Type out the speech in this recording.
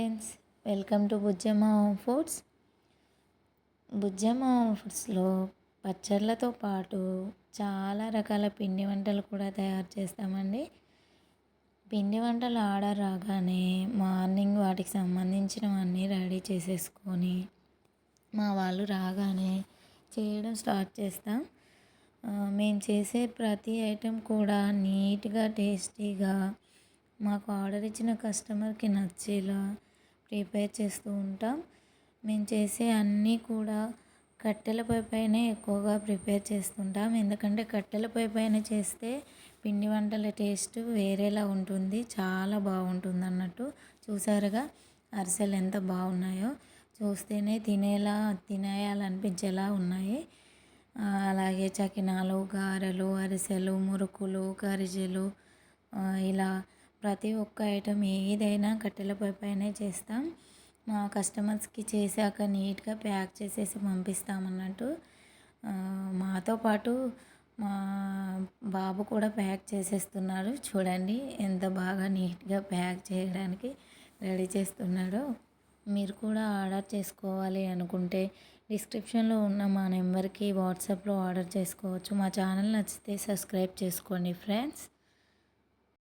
Friends, welcome to Bujjamma home foods. Bujjamma home ఫుడ్స్లో పచ్చళ్ళతో పాటు చాలా రకాల పిండి వంటలు కూడా తయారు చేస్తామండి. పిండి వంటలు ఆర్డర్ రాగానే మార్నింగ్ వాటికి సంబంధించినవన్నీ రెడీ చేసేసుకొని మా వాళ్ళు రాగానే చేయడం స్టార్ట్ చేస్తాం. మేము చేసే ప్రతి ఐటెం కూడా నీట్గా, టేస్టీగా మాకు ఆర్డర్ ఇచ్చిన కస్టమర్కి నచ్చేలా ప్రిపేర్ చేస్తూ ఉంటాం. మేము చేసే అన్నీ కూడా కట్టెల పొయ్యి పైనే ఎక్కువగా ప్రిపేర్ చేస్తుంటాం. ఎందుకంటే కట్టెల పొయ్యి పైన చేస్తే పిండి వంటల టేస్ట్ వేరేలా ఉంటుంది, చాలా బాగుంటుంది అన్నట్టు. చూసారుగా అరిసెలు ఎంత బాగున్నాయో, చూస్తేనే తినేయాలనిపించేలా ఉన్నాయి. అలాగే చకినాలు, గారెలు, అరిసెలు, మురుకులు, గరిజెలు, ఇలా ప్రతి ఒక్క ఐటెం ఏదైనా కట్టెల పొయ్యి పైనే చేస్తాం. మా కస్టమర్స్కి చేశాక నీట్గా ప్యాక్ చేసేసి పంపిస్తామన్నట్టు. మాతో పాటు మా బాబు కూడా ప్యాక్ చేసేస్తున్నాడు. చూడండి ఎంత బాగా నీట్గా ప్యాక్ చేయడానికి రెడీ చేస్తున్నాడో. మీరు కూడా ఆర్డర్ చేసుకోవాలి అనుకుంటే డిస్క్రిప్షన్లో ఉన్న మా నెంబర్కి వాట్సాప్లో ఆర్డర్ చేసుకోవచ్చు. మా ఛానల్ నచ్చితే సబ్స్క్రైబ్ చేసుకోండి ఫ్రెండ్స్.